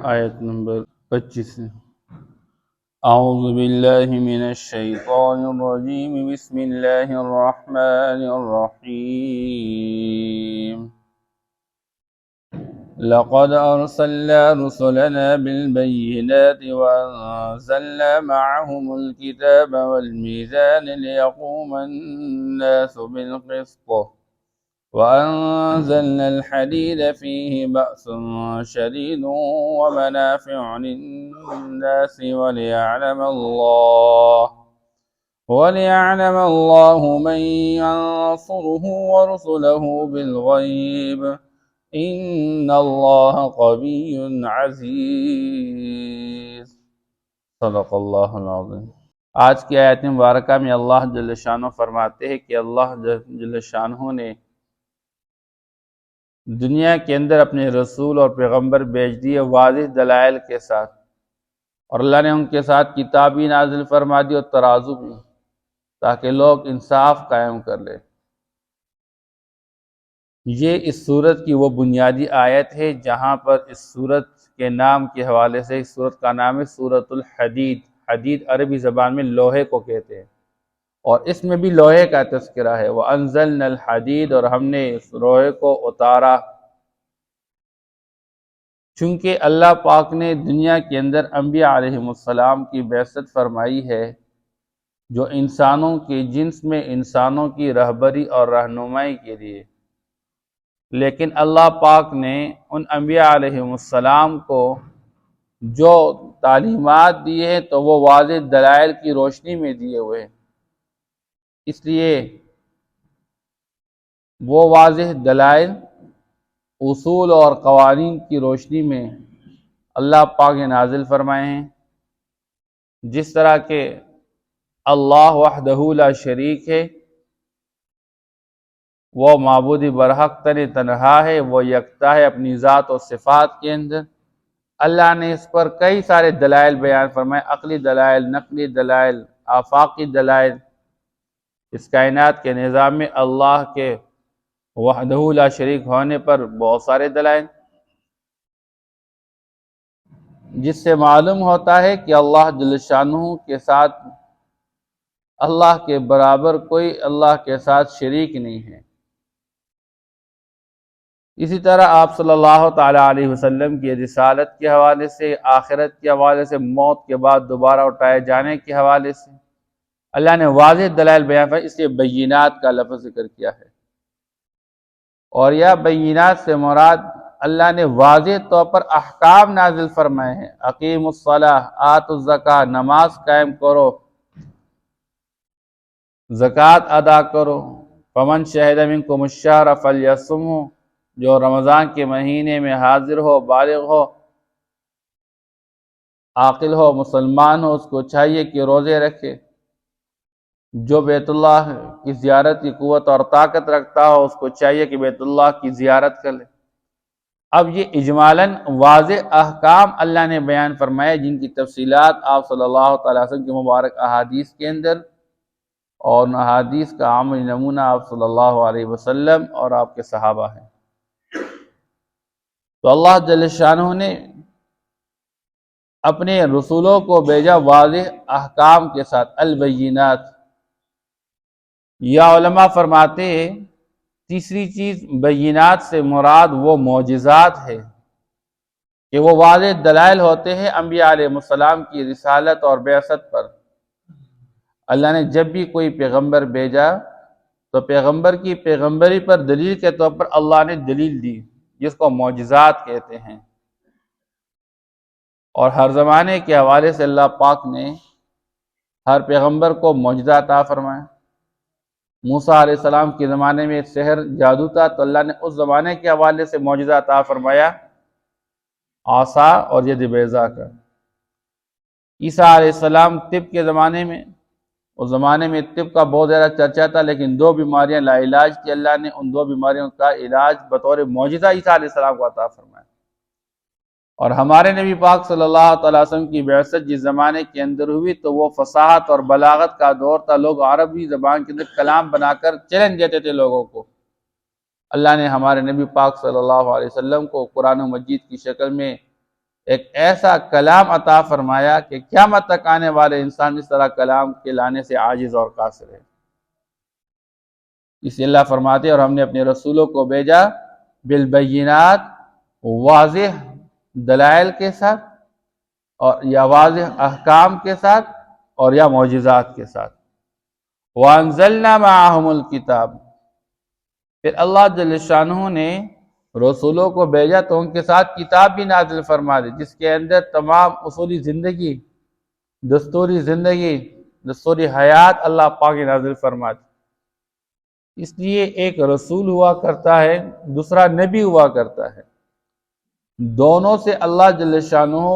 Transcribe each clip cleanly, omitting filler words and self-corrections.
آیت نمبر 25 سے۔ اعوذ باللہ من الشیطان الرجیم بسم اللہ الرحمن الرحیم لقد ارسلنا رسلنا بالبینات وانزلنا معهم الكتاب والميزان ليقوم الناس بالقسط وأنزلنا الحديد فيه بأس شديد ومنافع للناس وليعلم الله من ينصره ورسله بالغيب إن الله قوي عزيز صدق اللہ العظیم۔ آج کی آیت مبارکہ میں اللہ جل شانہ فرماتے ہیں کہ اللہ جل شانہ نے دنیا کے اندر اپنے رسول اور پیغمبر بھیج دیے واضح دلائل کے ساتھ، اور اللہ نے ان کے ساتھ کتاب بھی نازل فرما دی اور ترازو بھی، تاکہ لوگ انصاف قائم کر لیں۔ یہ اس سورت کی وہ بنیادی آیت ہے جہاں پر اس سورت کے نام کے حوالے سے، اس سورت کا نام ہے سورۃ الحدید۔ حدید عربی زبان میں لوہے کو کہتے ہیں، اور اس میں بھی لوہے کا تذکرہ ہے۔ وَأَنزَلْنَا الْحَدِيدَ، اور ہم نے اس لوہے کو اتارا، چونکہ اللہ پاک نے دنیا کے اندر انبیاء علیہم السلام کی بعثت فرمائی ہے، جو انسانوں کے جنس میں انسانوں کی رہبری اور رہنمائی کے لیے، لیکن اللہ پاک نے ان انبیاء علیہم السلام کو جو تعلیمات دیے ہیں تو وہ واضح دلائل کی روشنی میں دیے ہوئے ہیں، اس لیے وہ واضح دلائل، اصول اور قوانین کی روشنی میں اللہ پاک نے نازل فرمائے ہیں۔ جس طرح کہ اللہ وحدہ لا شریک ہے، وہ معبود برحق تنہا ہے، وہ یکتا ہے اپنی ذات و صفات کے اندر۔ اللہ نے اس پر کئی سارے دلائل بیان فرمائے، عقلی دلائل، نقلی دلائل، آفاقی دلائل۔ اس کائنات کے نظام میں اللہ کے وحدہ لا شریک ہونے پر بہت سارے دلائل، جس سے معلوم ہوتا ہے کہ اللہ جل شانہ کے ساتھ، اللہ کے برابر کوئی اللہ کے ساتھ شریک نہیں ہے۔ اسی طرح آپ صلی اللہ تعالیٰ علیہ وسلم کی رسالت کے حوالے سے، آخرت کے حوالے سے، موت کے بعد دوبارہ اٹھائے جانے کے حوالے سے اللہ نے واضح دلائل بیان فرمائے، اس لیے بینات کا لفظ ذکر کیا ہے۔ اور یہ بینات سے مراد اللہ نے واضح طور پر احکام نازل فرمائے ہیں۔ اقیم الصلاۃ، آتوا الزکوٰۃ، نماز قائم کرو، زکوٰۃ ادا کرو۔ فمن شہد منکم الشہر فلیصمہ، جو رمضان کے مہینے میں حاضر ہو، بالغ ہو، عاقل ہو، مسلمان ہو، اس کو چاہیے کہ روزے رکھے۔ جو بیت اللہ کی زیارت کی قوت اور طاقت رکھتا ہو، اس کو چاہیے کہ بیت اللہ کی زیارت کر لے۔ اب یہ اجمالاً واضح احکام اللہ نے بیان فرمائے، جن کی تفصیلات آپ صلی اللہ تعالیٰ علیہ وسلم کی مبارک احادیث کے اندر، اور ان احادیث کا عملی نمونہ آپ صلی اللہ علیہ وسلم اور آپ کے صحابہ ہیں۔ تو اللہ جل شانہ نے اپنے رسولوں کو بھیجا واضح احکام کے ساتھ، البینات۔ یا علماء فرماتے ہیں تیسری چیز بینات سے مراد وہ معجزات ہے کہ وہ واضح دلائل ہوتے ہیں انبیاء علیہ السلام کی رسالت اور بعثت پر۔ اللہ نے جب بھی کوئی پیغمبر بھیجا تو پیغمبر کی پیغمبری پر دلیل کے طور پر اللہ نے دلیل دی، جس کو معجزات کہتے ہیں۔ اور ہر زمانے کے حوالے سے اللہ پاک نے ہر پیغمبر کو معجزہ عطا فرمایا۔ موسیٰ علیہ السلام کے زمانے میں سحر، جادو تھا، تو اللہ نے اس زمانے کے حوالے سے معجزہ عطا فرمایا، عصا اور ید بیضاء کا۔ عیسیٰ علیہ السلام طب کے زمانے میں، اس زمانے میں طب کا بہت زیادہ چرچا تھا، لیکن دو بیماریاں لا علاج تھی، اللہ نے ان دو بیماریوں کا علاج بطور معجزہ عیسیٰ علیہ السلام کو عطا فرمایا۔ اور ہمارے نبی پاک صلی اللہ تعالیٰ علیہ وسلم کی بعثت جس زمانے کے اندر ہوئی تو وہ فصاحت اور بلاغت کا دور تھا، لوگ عربی زبان کے اندر کلام بنا کر چیلنج دیتے تھے لوگوں کو۔ اللہ نے ہمارے نبی پاک صلی اللہ علیہ وسلم کو قرآن مجید کی شکل میں ایک ایسا کلام عطا فرمایا کہ قیامت تک آنے والے انسان اس طرح کلام کے لانے سے عاجز اور قاصر ہے۔ اس لیے اللہ فرماتے ہیں اور ہم نے اپنے رسولوں کو بھیجا بالبینات، واضح دلائل کے ساتھ، اور یا واضح احکام کے ساتھ، اور یا معجزات کے ساتھ۔ وَأَنزَلْنَا مَعَهُمُ الْكِتَابَ، پھر اللہ جل شانہ نے رسولوں کو بھیجا تو ان کے ساتھ کتاب بھی نازل فرما دی، جس کے اندر تمام اصولی زندگی، دستوری زندگی، دستوری حیات اللہ پاک نازل فرما دی۔ اس لیے ایک رسول ہوا کرتا ہے، دوسرا نبی ہوا کرتا ہے، دونوں سے اللہ جل شانہ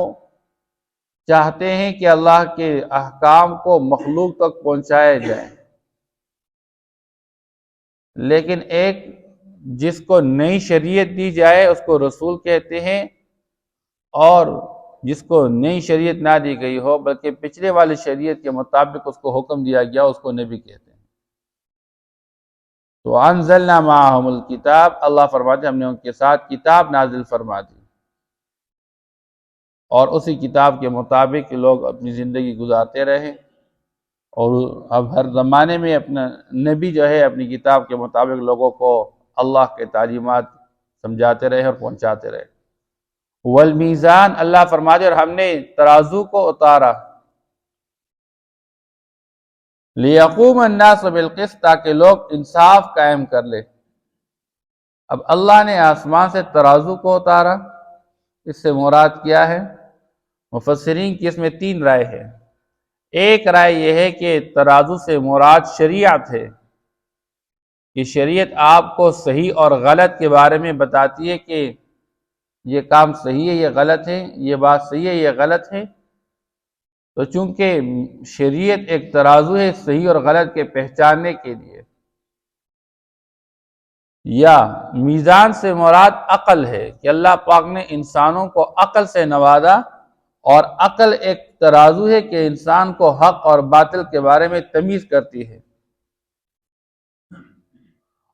چاہتے ہیں کہ اللہ کے احکام کو مخلوق تک پہنچایا جائے، لیکن ایک جس کو نئی شریعت دی جائے اس کو رسول کہتے ہیں، اور جس کو نئی شریعت نہ دی گئی ہو بلکہ پچھلے والی شریعت کے مطابق اس کو حکم دیا گیا اس کو نبی کہتے ہیں۔ تو انزلنا معہم الکتاب، اللہ فرماتے ہیں ہم نے ان کے ساتھ کتاب نازل فرما دی، اور اسی کتاب کے مطابق لوگ اپنی زندگی گزارتے رہے، اور اب ہر زمانے میں اپنا نبی جو ہے اپنی کتاب کے مطابق لوگوں کو اللہ کے تعلیمات سمجھاتے رہے اور پہنچاتے رہے۔ والمیزان، اللہ فرماتے اور ہم نے ترازو کو اتارا، لیقوم الناس بالقسط، تاکہ لوگ انصاف قائم کر لے۔ اب اللہ نے آسمان سے ترازو کو اتارا، اس سے مراد کیا ہے؟ مفسرین کی اس میں 3 رائے ہے۔ ایک رائے یہ ہے کہ ترازو سے مراد شریعت ہے، کہ شریعت آپ کو صحیح اور غلط کے بارے میں بتاتی ہے کہ یہ کام صحیح ہے، یہ غلط ہے، یہ بات صحیح ہے، یہ غلط ہے۔ تو چونکہ شریعت ایک ترازو ہے صحیح اور غلط کے پہچاننے کے لیے۔ یا میزان سے مراد عقل ہے کہ اللہ پاک نے انسانوں کو عقل سے نوازا، اور عقل ایک ترازو ہے کہ انسان کو حق اور باطل کے بارے میں تمیز کرتی ہے۔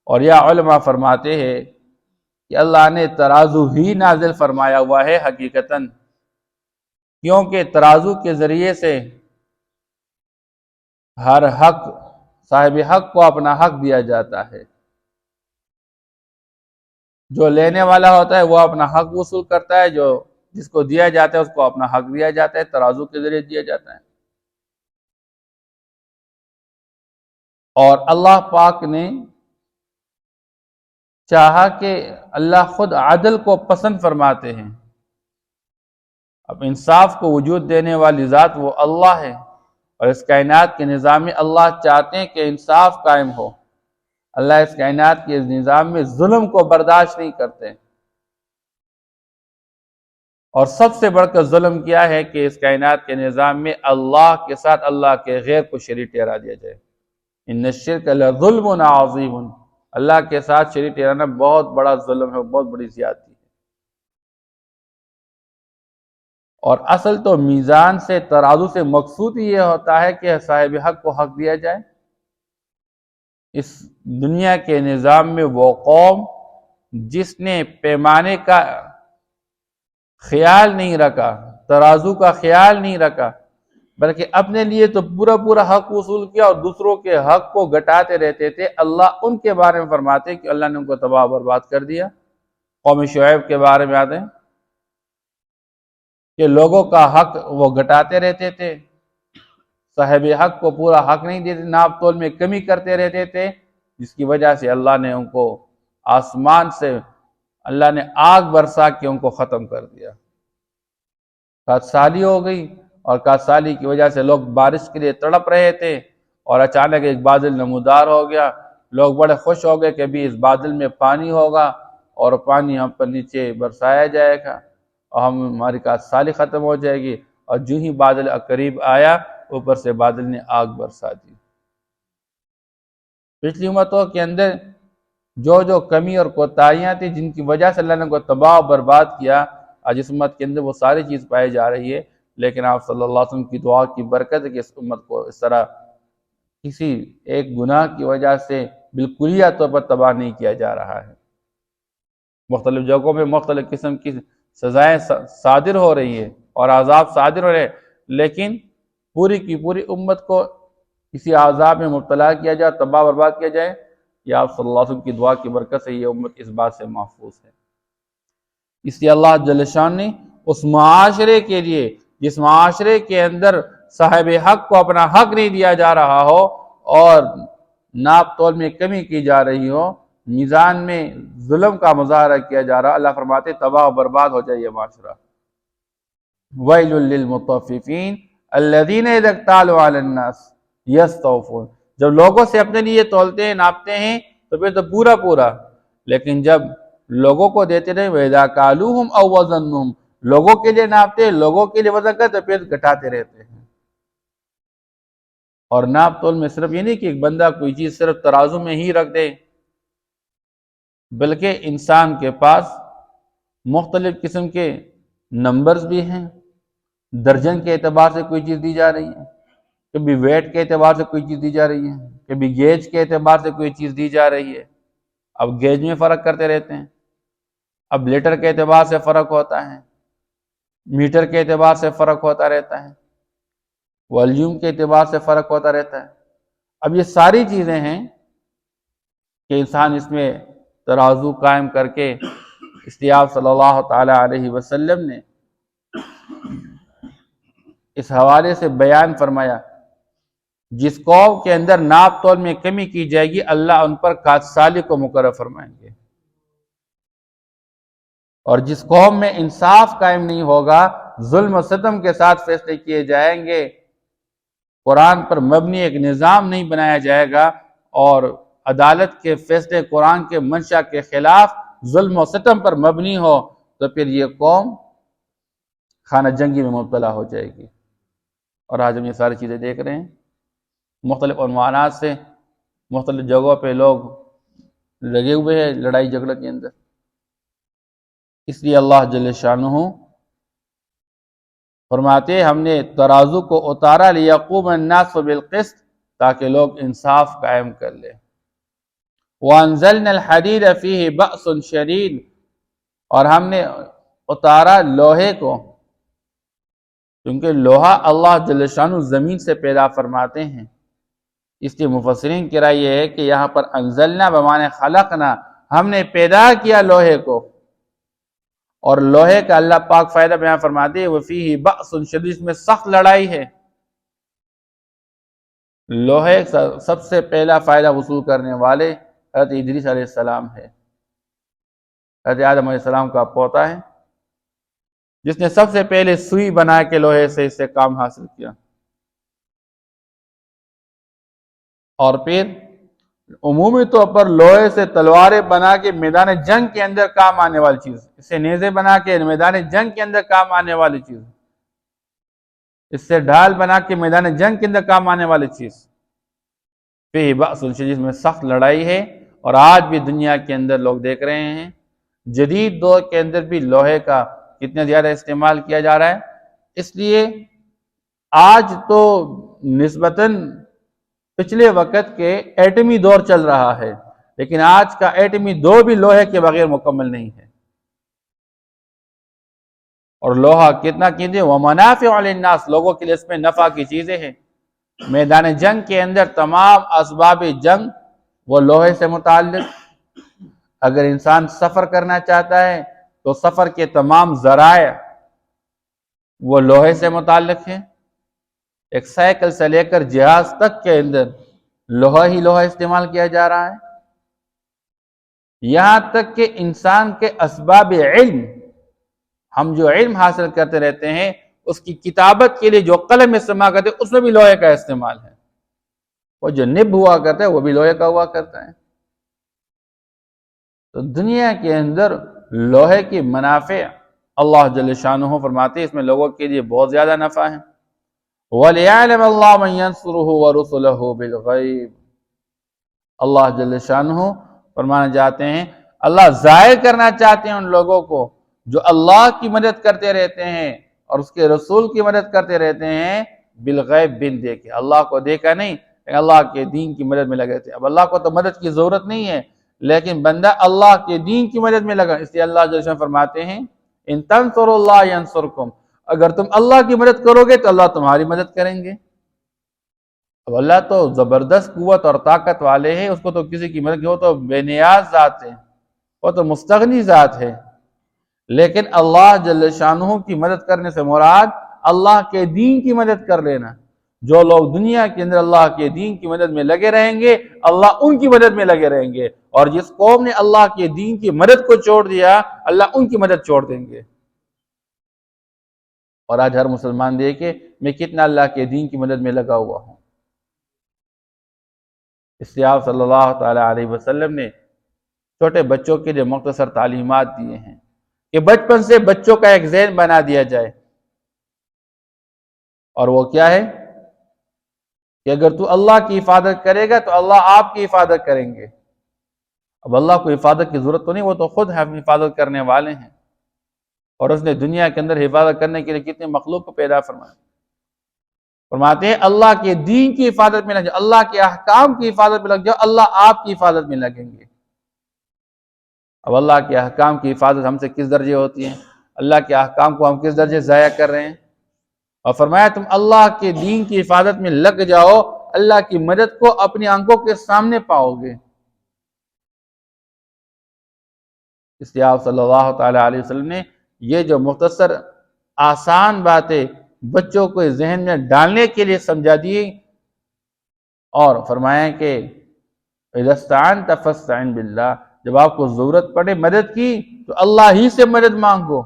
اور یا علماء فرماتے ہیں کہ اللہ نے ترازو ہی نازل فرمایا ہوا ہے حقیقتاً، کیونکہ ترازو کے ذریعے سے ہر حق صاحب حق کو اپنا حق دیا جاتا ہے۔ جو لینے والا ہوتا ہے وہ اپنا حق وصول کرتا ہے، جو جس کو دیا جاتا ہے اس کو اپنا حق دیا جاتا ہے، ترازو کے ذریعے دیا جاتا ہے۔ اور اللہ پاک نے چاہا کہ اللہ خود عدل کو پسند فرماتے ہیں۔ اب انصاف کو وجود دینے والی ذات وہ اللہ ہے، اور اس کائنات کے نظام میں اللہ چاہتے ہیں کہ انصاف قائم ہو۔ اللہ اس کائنات کے نظام میں ظلم کو برداشت نہیں کرتے، اور سب سے بڑھ کر ظلم کیا ہے کہ اس کائنات کے نظام میں اللہ کے ساتھ اللہ کے غیر کو شریک ٹھہرا دیا جائے۔ ان الشرک لظلم عظیم، اللہ کے ساتھ شریک ٹھہرانا بہت بڑا ظلم ہے، بہت بڑی زیادتی ہے۔ اور اصل تو میزان سے ترازو سے مقصود یہ ہوتا ہے کہ صاحب حق کو حق دیا جائے۔ اس دنیا کے نظام میں وہ قوم جس نے پیمانے کا خیال نہیں رکھا، ترازو کا خیال نہیں رکھا، بلکہ اپنے لیے تو پورا پورا حق وصول کیا اور دوسروں کے حق کو گھٹاتے رہتے تھے، اللہ ان کے بارے میں فرماتے کہ اللہ نے ان کو تباہ و برباد کر دیا۔ قوم شعیب کے بارے میں آتے ہیں کہ لوگوں کا حق وہ گھٹاتے رہتے تھے، صاحب حق کو پورا حق نہیں دیتے، ناپ تول میں کمی کرتے رہتے تھے، جس کی وجہ سے اللہ نے ان کو آسمان سے اللہ نے آگ برسا کے ان کو ختم کر دیا۔ کاسالی ہو گئی، اور کاسالی کی وجہ سے لوگ بارش کے لیے تڑپ رہے تھے، اور اچانک ایک بادل نمودار ہو گیا، لوگ بڑے خوش ہو گئے کہ ابھی اس بادل میں پانی ہوگا اور پانی ہم پر نیچے برسایا جائے گا اور ہماری کاسالی ختم ہو جائے گی، اور جو ہی بادل قریب آیا اوپر سے بادل نے آگ برسا دی۔ پچھلی امتوں کے اندر جو جو کمی اور کوتاہیاں تھیں جن کی وجہ سے اللہ نے کو تباہ و برباد کیا، آج اس امت کے اندر وہ ساری چیز پائی جا رہی ہے، لیکن آپ صلی اللہ علیہ وسلم کی دعا کی برکت ہے کہ اس امت کو اس طرح کسی ایک گناہ کی وجہ سے بالکلیہ طور پر تباہ نہیں کیا جا رہا ہے۔ مختلف جگہوں میں مختلف قسم کی سزائیں صادر ہو رہی ہے اور عذاب صادر ہو رہے ہیں، لیکن پوری کی پوری امت کو کسی عذاب میں مبتلا کیا جائے، تباہ برباد کیا جائے، یا آپ صلی اللہ علیہ وسلم کی دعا کی برکت سے یہ امت اس بات سے محفوظ ہے۔ اس لیے اللہ جل شان نے اس معاشرے کے لیے جس معاشرے کے اندر صاحب حق کو اپنا حق نہیں دیا جا رہا ہو اور ناپ تول میں کمی کی جا رہی ہو، میزان میں ظلم کا مظاہرہ کیا جا رہا، اللہ فرماتے تباہ و برباد ہو جائے یہ معاشرہ۔ وَيْلٌ لِّلْمُطَفِّفِينَ الَّذِينَ إِذَا اكْتَالُوا عَلَى النَّاسِ يَسْتَوْفُونَ۔ جب لوگوں سے اپنے لیے تولتے ہیں، ناپتے ہیں تو پھر تو پورا پورا، لیکن جب لوگوں کو دیتے رہے وَإِذَا كَالُوهُمْ أَوْ وَزَنُّهُمْ، لوگوں کے لیے ناپتے ہیں، لوگوں کے لیے وزن کرتے پھر گھٹاتے رہتے ہیں۔ اور ناپ تول میں صرف یہ نہیں کہ ایک بندہ کوئی چیز صرف ترازو میں ہی رکھ دے، بلکہ انسان کے پاس مختلف قسم کے نمبرز بھی ہیں، درجن کے اعتبار سے کوئی چیز دی جا رہی ہے، کبھی ویٹ کے اعتبار سے کوئی چیز دی جا رہی ہے، کبھی گیج کے اعتبار سے کوئی چیز دی جا رہی ہے۔ اب گیج میں فرق کرتے رہتے ہیں، اب لیٹر کے اعتبار سے فرق ہوتا ہے، میٹر کے اعتبار سے فرق ہوتا رہتا ہے، والیوم کے اعتبار سے فرق ہوتا رہتا ہے۔ اب یہ ساری چیزیں ہیں کہ انسان اس میں ترازو قائم کر کے، اس لیے آپ صلی اللہ تعالی علیہ وسلم نے اس حوالے سے بیان فرمایا، جس قوم کے اندر ناپ تول میں کمی کی جائے گی اللہ ان پر قحط سالی کو مقرر فرمائیں گے، اور جس قوم میں انصاف قائم نہیں ہوگا، ظلم و ستم کے ساتھ فیصلے کیے جائیں گے، قرآن پر مبنی ایک نظام نہیں بنایا جائے گا اور عدالت کے فیصلے قرآن کے منشا کے خلاف ظلم و ستم پر مبنی ہو، تو پھر یہ قوم خانہ جنگی میں مبتلا ہو جائے گی۔ اور آج ہم یہ ساری چیزیں دیکھ رہے ہیں، مختلف عنوانات سے مختلف جگہوں پہ لوگ لگے ہوئے ہیں لڑائی جھگڑے کے اندر۔ اس لیے اللہ جل شانہ فرماتے ہم نے ترازو کو اتارا لیقوم الناس بالقسط، تاکہ لوگ انصاف قائم کر لیں۔ وَأَنزَلْنَا الْحَدِيدَ فِيهِ بَأْسٌ شَدِيدٌ، اور ہم نے اتارا لوہے کو، کیونکہ لوہا اللہ جل شانہ زمین سے پیدا فرماتے ہیں۔ اس لیے مفسرین کی رائے یہ ہے کہ یہاں پر انزلنا بمعنی خلقنا، ہم نے پیدا کیا لوہے کو، اور لوہے کا اللہ پاک فائدہ بیان فرماتے ہیں وَفِيهِ بَأْسٌ شَدِيدٌ، اس میں سخت لڑائی ہے۔ لوہے سب سے پہلا فائدہ وصول کرنے والے حضرت ادریس علیہ السلام ہے، حضرت آدم علیہ السلام کا پوتا ہے، جس نے سب سے پہلے سوئی بنا کے لوہے سے اس سے کام حاصل کیا، اور پھر عمومی طور پر لوہے سے تلواریں بنا کے میدان جنگ کے اندر کام آنے والی چیز، اس سے نیزے بنا کے میدان جنگ کے اندر کام آنے والی چیز، اس سے ڈھال بنا کے میدان جنگ کے اندر کام آنے والی چیز، فیہ بأس شدید، جس میں سخت لڑائی ہے۔ اور آج بھی دنیا کے اندر لوگ دیکھ رہے ہیں جدید دور کے اندر بھی لوہے کا کتنا زیادہ استعمال کیا جا رہا ہے۔ اس لیے آج تو نسبتاً پچھلے وقت کے ایٹمی دور چل رہا ہے، لیکن آج کا ایٹمی دور بھی لوہے کے بغیر مکمل نہیں ہے۔ اور لوہا کتنا قیمتی ہے، وَمَنَافِعُ لِلنَّاسِ، لوگوں کے لیے اس میں نفع کی چیزیں ہیں۔ میدان جنگ کے اندر تمام اسباب جنگ وہ لوہے سے متعلق، اگر انسان سفر کرنا چاہتا ہے تو سفر کے تمام ذرائع وہ لوہے سے متعلق ہیں۔ ایک سائیکل سے لے کر جہاز تک کے اندر لوہا استعمال کیا جا رہا ہے، یہاں تک کہ انسان کے اسباب علم، ہم جو علم حاصل کرتے رہتے ہیں اس کی کتابت کے لیے جو قلم استعمال کرتے ہیں اس میں بھی لوہے کا استعمال ہے، وہ جو نب ہوا کرتا ہے وہ بھی لوہے کا ہوا کرتا ہے۔ تو دنیا کے اندر لوہے کی منافع اللہ جل شانہ فرماتے ہیں اس میں لوگوں کے لیے بہت زیادہ نفع ہے۔ وَلِيَعْلَمَ اللَّهُ مَن يَنصُرُهُ وَرُسُلَهُ بِالْغَيْبِ، اللہ جل شانہ فرمانا چاہتے ہیں، اللہ ظاہر کرنا چاہتے ہیں ان لوگوں کو جو اللہ کی مدد کرتے رہتے ہیں اور اس کے رسول کی مدد کرتے رہتے ہیں، بالغیب، بن دیکھے، اللہ کو دیکھا نہیں، اللہ کے دین کی مدد میں لگے تھے۔ اب اللہ کو تو مدد کی ضرورت نہیں ہے، لیکن بندہ اللہ کے دین کی مدد میں لگا، اس لیے اللہ جل شانہ فرماتے ہیں ان تنصروا اللہ ینصرکم، اگر تم اللہ کی مدد کرو گے تو اللہ تمہاری مدد کریں گے۔ اب اللہ تو زبردست قوت اور طاقت والے ہیں، اس کو تو کسی کی مدد کی، وہ تو بے نیاز ذات ہے، وہ تو مستغنی ذات ہے۔ لیکن اللہ جل شانہ کی مدد کرنے سے مراد اللہ کے دین کی مدد کر لینا۔ جو لوگ دنیا کے اندر اللہ کے دین کی مدد میں لگے رہیں گے، اللہ ان کی مدد میں لگے رہیں گے، اور جس قوم نے اللہ کے دین کی مدد کو چھوڑ دیا، اللہ ان کی مدد چھوڑ دیں گے۔ اور آج ہر مسلمان دیکھے میں کتنا اللہ کے دین کی مدد میں لگا ہوا ہوں۔ اس لیے آپ صلی اللہ تعالی علیہ وسلم نے چھوٹے بچوں کے لیے مختصر تعلیمات دیے ہیں کہ بچپن سے بچوں کا ایک ذہن بنا دیا جائے، اور وہ کیا ہے کہ اگر تو اللہ کی حفاظت کرے گا تو اللہ آپ کی حفاظت کریں گے۔ اب اللہ کو حفاظت کی ضرورت تو نہیں، وہ تو خود حفاظت کرنے والے ہیں، اور اس نے دنیا کے اندر حفاظت کرنے کے لیے کتنے مخلوق کو پیدا فرمایا۔ فرماتے ہیں اللہ کے دین کی حفاظت میں لگ جاؤ، اللہ کے احکام کی حفاظت میں لگ جاؤ، اللہ آپ کی حفاظت میں لگیں گے۔ اب اللہ کے احکام کی حفاظت ہم سے کس درجے ہوتی ہے؟ اللہ کے احکام کو ہم کس درجے ضائع کر رہے ہیں؟ اور فرمایا تم اللہ کے دین کی حفاظت میں لگ جاؤ، اللہ کی مدد کو اپنی آنکھوں کے سامنے پاؤ گے۔ اس لیے آپ صلی اللہ تعالی علیہ وسلم نے یہ جو مختصر آسان باتیں بچوں کو ذہن میں ڈالنے کے لیے سمجھا دی، اور فرمایا کہ اذا استعنت فاستعن باللہ، جب آپ کو ضرورت پڑے مدد کی تو اللہ ہی سے مدد مانگو۔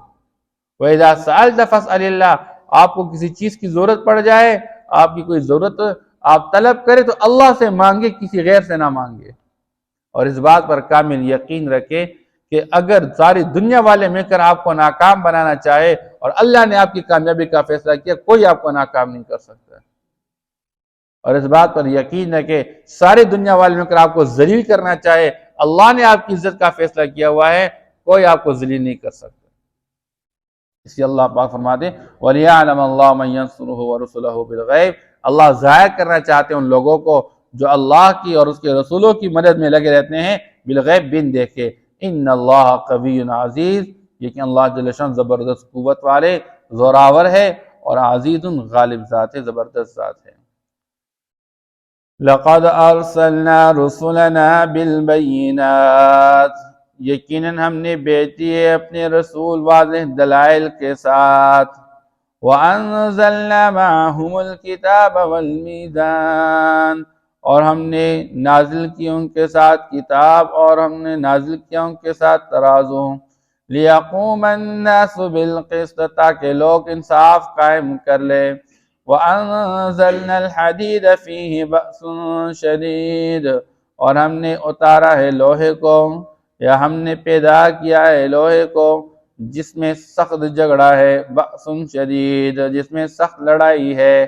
وَإِذَا سَأَلْتَ فَاسْأَلِ اللَّهِ، آپ کو کسی چیز کی ضرورت پڑ جائے، آپ کی کوئی ضرورت آپ طلب کرے تو اللہ سے مانگے، کسی غیر سے نہ مانگے۔ اور اس بات پر کامل یقین رکھے کہ اگر ساری دنیا والے مل کر آپ کو ناکام بنانا چاہے اور اللہ نے آپ کی کامیابی کا فیصلہ کیا، کوئی آپ کو ناکام نہیں کر سکتا۔ اور اس بات پر یقین ہے کہ ساری دنیا والے مل کر آپ کو ذلیل کرنا چاہے، اللہ نے آپ کی عزت کا فیصلہ کیا ہوا ہے، کوئی آپ کو ذلیل نہیں کر سکتا۔ اس لیے اللہ پاک فرماتے ہیں وَلِيَعْلَمَ اللَّهُ مَن يَنصُرُهُ وَرُسُلَهُ بِالْغَيْبِ، اللہ ظاہر کرنا چاہتے ہیں ان لوگوں کو جو اللہ کی اور اس کے رسولوں کی مدد میں لگے رہتے ہیں، بالغیب بن دیکھے۔ ان اللہ قوی عزیز، لیکن اللہ جل شان زبردست قوت والے، زوراور ہے، اور عزیز غالب ذات ہے، زبردست ذات ہے۔ لَقَدْ أَرْسَلْنَا رُسُلَنَا بِالْبَيِّنَاتِ، یقیناً ہم نے بھیج دیے اپنے رسول واضح دلائل کے ساتھ۔ وَأَنزَلْنَا مَعَهُمُ الْكِتَابَ وَالْمِيزَانَ، اور ہم نے نازل کی ان کے ساتھ کتاب، اور ہم نے نازل کیا ان کے ساتھ ترازو۔ لِيَقُومَ النَّاسُ بِالْقِسْطِ، تاکہ لوگ انصاف قائم کر لے۔ وَأَنزَلْنَا الْحَدِيدَ فِيهِ بَأْسٌ شَدِيدٌ، اور ہم نے اتارا ہے لوہے کو، یا ہم نے پیدا کیا ہے لوہے کو جس میں سخت جھگڑا ہے، بأس شدید، جس میں سخت لڑائی ہے۔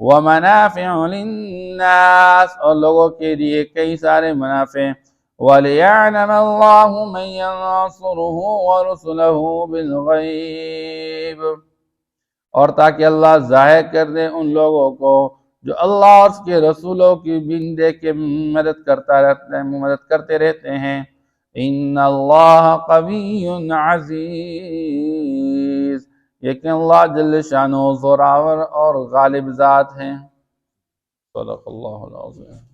وَمَنَافِعُ لِلنَّاسِ، اور لوگوں کے لیے کئی سارے منافع۔ وَلِيَعْلَمَ اللَّهُ مَن يَنصُرُهُ وَرُسُلَهُ بِالْغَيْبِ، اور تاکہ اللہ ظاہر کر دے ان لوگوں کو جو اللہ اور اس کے رسولوں کی بن دے کے مدد کرتے رہتے ہیں۔ ان اللہ قوی عزیز، لیکن اللہ جل شانہ زوراور اور غالب ذات ہیں۔ صدق اللہ العظیم۔